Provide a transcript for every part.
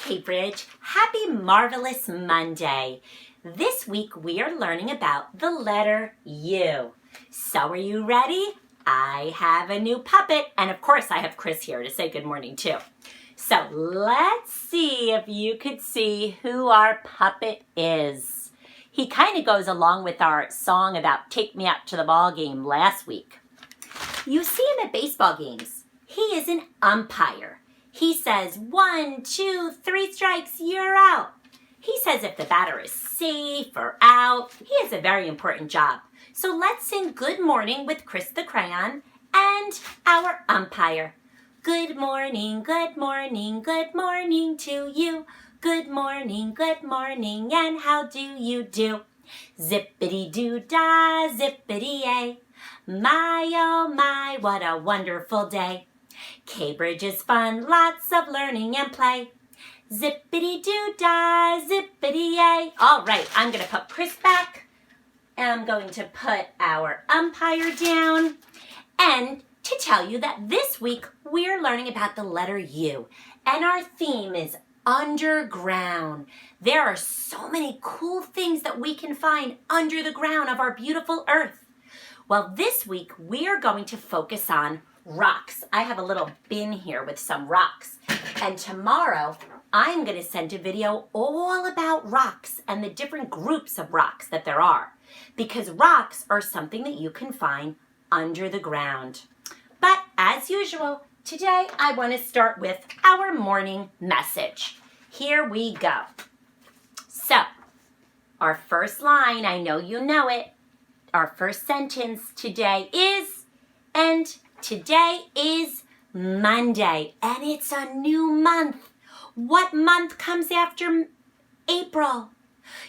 Cambridge. Happy Marvelous Monday. This week we are learning about the letter U. So are you ready? I have a new puppet, and of course I have Chris here to say good morning too. So let's see if you could see who our puppet is. He kind of goes along with our song about Take Me Out to the Ball Game last week. You see him at baseball games. He is an umpire. He says, 1, 2, 3 strikes, you're out. He says if the batter is safe or out. He has a very important job. So let's sing Good Morning with Chris the Crayon and our umpire. Good morning, good morning, good morning to you. Good morning, and how do you do? Zippity-doo-dah, zippity-yay. My, oh my, what a wonderful day. Cambridge is fun, lots of learning and play. Zippity-doo-dah, zippity-yay. All right, I'm going to put Chris back. And I'm going to put our umpire down. And to tell you that this week we're learning about the letter U. And our theme is underground. There are so many cool things that we can find under the ground of our beautiful earth. Well, this week we are going to focus on rocks. I have a little bin here with some rocks. And tomorrow I'm going to send a video all about rocks and the different groups of rocks that there are. Because rocks are something that you can find under the ground. But as usual, today I want to start with our morning message. Here we go. So, our first line, I know you know it. Our first sentence today is, and today is Monday, and it's a new month. What month comes after April?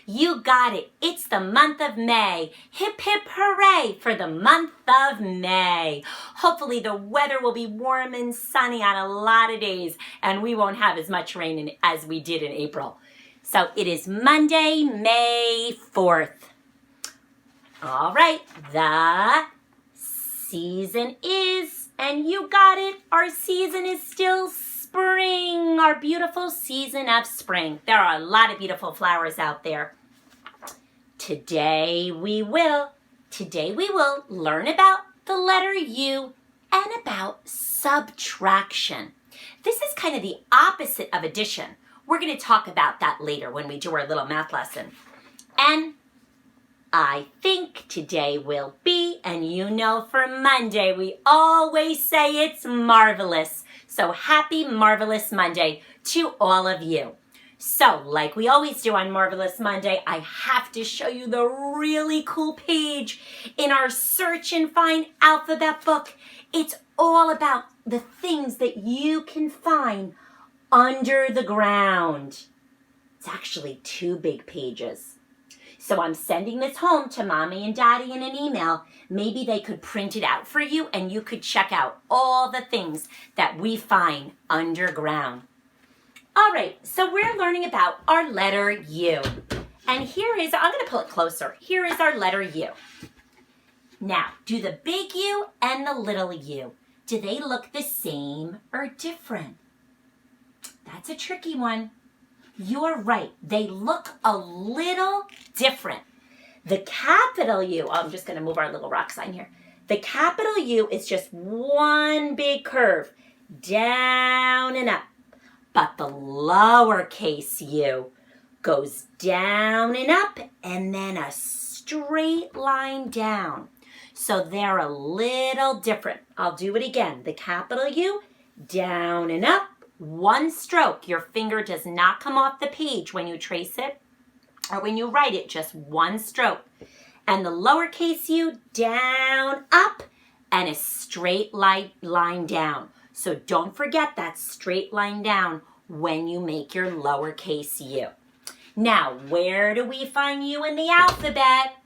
You got it. It's the month of May. Hip, hip, hooray for the month of May. Hopefully the weather will be warm and sunny on a lot of days, and we won't have as much rain as we did in April. So it is Monday, May 4th. All right, the season is, and you got it, our season is still spring, our beautiful season of spring. There are a lot of beautiful flowers out there. Today we will learn about the letter U and about subtraction. This is kind of the opposite of addition. We're going to talk about that later when we do our little math lesson. And I think today will be, and you know for Monday we always say it's marvelous. So happy Marvelous Monday to all of you. So like we always do on Marvelous Monday, I have to show you the really cool page in our Search and Find Alphabet book. It's all about the things that you can find under the ground. It's actually 2 big pages. So I'm sending this home to Mommy and Daddy in an email. Maybe they could print it out for you and you could check out all the things that we find underground. All right, so we're learning about our letter U. And here is, I'm going to pull it closer. Here is our letter U. Now, do the big U and the little u, do they look the same or different? That's a tricky one. You're right. They look a little different. The capital U, I'm just going to move our little rock sign here. The capital U is just one big curve, down and up. But the lowercase u goes down and up and then a straight line down. So they're a little different. I'll do it again. The capital U, down and up. One stroke. Your finger does not come off the page when you trace it or when you write it, just one stroke. And the lowercase u, down, up, and a straight line down. So don't forget that straight line down when you make your lowercase u. Now, where do we find U in the alphabet?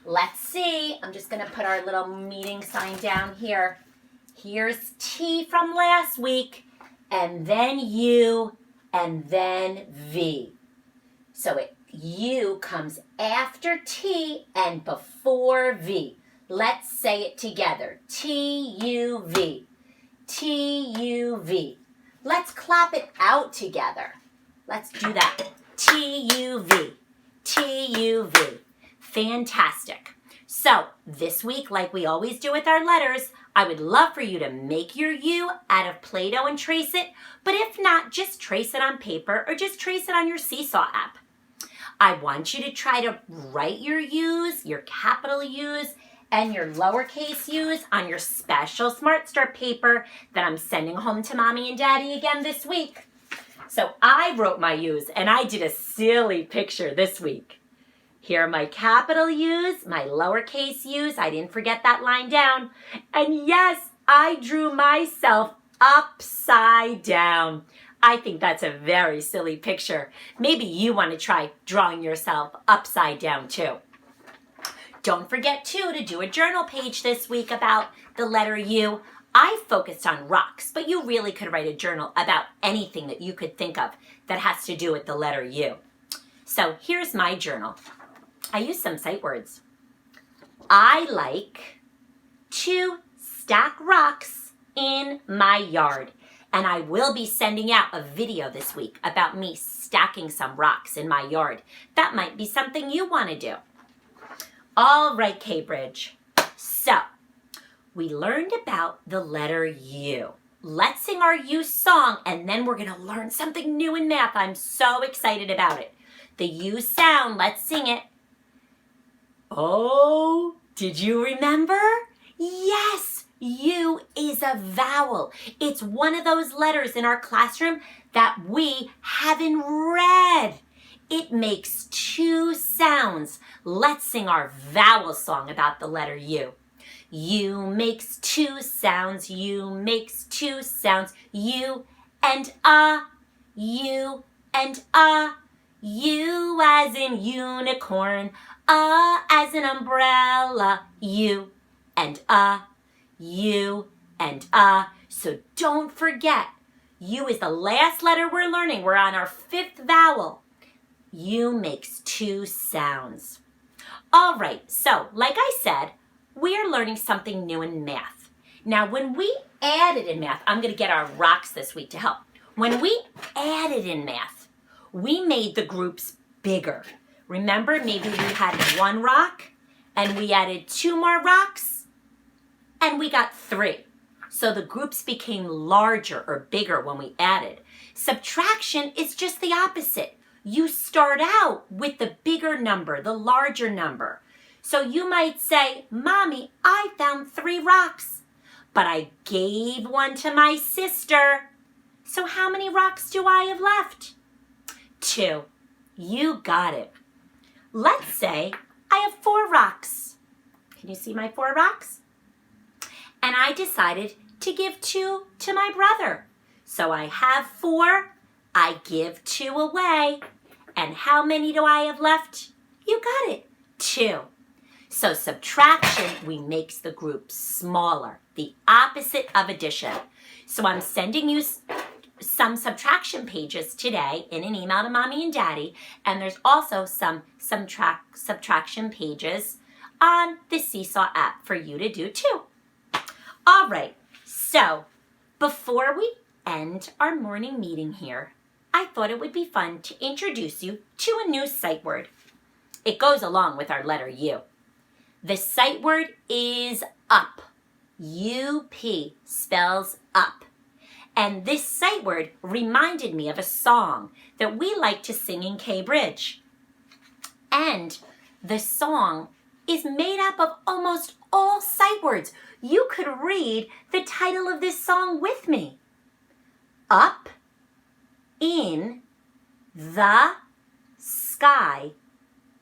Let's see. I'm just going to put our little meeting sign down here. Here's T from last week. And then U, and then V. So U comes after T and before V. Let's say it together. T-U-V. T-U-V. Let's clap it out together. Let's do that. T-U-V. T-U-V. Fantastic. So this week, like we always do with our letters, I would love for you to make your U out of Play-Doh and trace it. But if not, just trace it on paper or just trace it on your Seesaw app. I want you to try to write your U's, your capital U's, and your lowercase u's on your special Smart Start paper that I'm sending home to Mommy and Daddy again this week. So I wrote my U's and I did a silly picture this week. Here are my capital U's, my lowercase u's. I didn't forget that line down. And yes, I drew myself upside down. I think that's a very silly picture. Maybe you want to try drawing yourself upside down too. Don't forget, too, to do a journal page this week about the letter U. I focused on rocks, but you really could write a journal about anything that you could think of that has to do with the letter U. So here's my journal. I use some sight words. I like to stack rocks in my yard. And I will be sending out a video this week about me stacking some rocks in my yard. That might be something you want to do. All right, K-Bridge. So, we learned about the letter U. Let's sing our U song, and then we're going to learn something new in math. I'm so excited about it. The U sound, let's sing it. Oh, did you remember? Yes, U is a vowel. It's one of those letters in our classroom that we haven't read. It makes two sounds. Let's sing our vowel song about the letter U. U makes two sounds. U makes two sounds. U and U and U as in unicorn. As in umbrella. U and U and So don't forget, U is the last letter we're learning. We're on our fifth vowel. U makes two sounds. All right, so like I said, we are learning something new in math. Now, when we added in math, I'm going to get our rocks this week to help. When we added in math, we made the groups bigger. Remember, maybe we had one rock, and we added two more rocks, and we got three. So the groups became larger or bigger when we added. Subtraction is just the opposite. You start out with the bigger number, the larger number. So you might say, Mommy, I found 3 rocks, but I gave one to my sister. So how many rocks do I have left? 2. You got it. Let's say I have 4 rocks. Can you see my 4 rocks? And I decided to give 2 to my brother. So I have 4. I give 2 away. And how many do I have left? You got it, 2. So subtraction, we makes the group smaller, the opposite of addition. So I'm sending you some subtraction pages today in an email to Mommy and Daddy. And there's also some subtraction pages on the Seesaw app for you to do too. All right, so before we end our morning meeting here, I thought it would be fun to introduce you to a new sight word. It goes along with our letter U. The sight word is up. U-P spells up. And this sight word reminded me of a song that we like to sing in K-Bridge. And the song is made up of almost all sight words. You could read the title of this song with me. Up in the sky,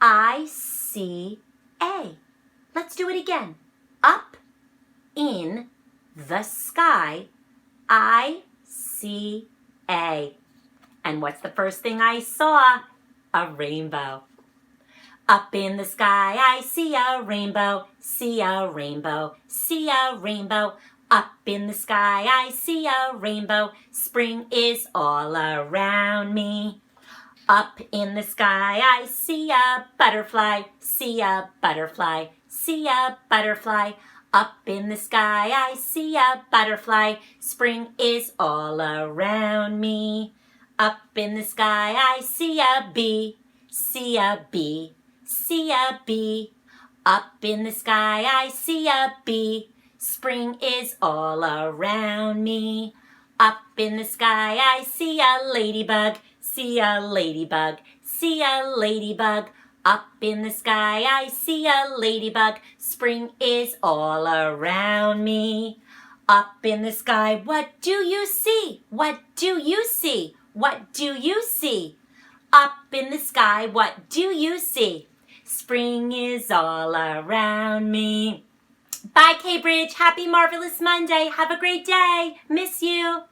I see a. Let's do it again. Up in the sky, I see a. And what's the first thing I saw? A rainbow. Up in the sky, I see a rainbow, see a rainbow, see a rainbow. Up in the sky, I see a rainbow. Spring is all around me. Up in the sky, I see a butterfly, see a butterfly, see a butterfly. Up in the sky, I see a butterfly. Spring is all around me. Up in the sky I see a bee, see a bee, see a bee. Up in the sky I see a bee, spring is all around me. Up in the sky I see a ladybug, see a ladybug, see a ladybug. Up in the sky I see a ladybug, spring is all around me. Up in the sky, what do you see? What do you see? What do you see? Up in the sky, what do you see? Spring is all around me. Bye, Cambridge. Happy Marvelous Monday. Have a great day. Miss you.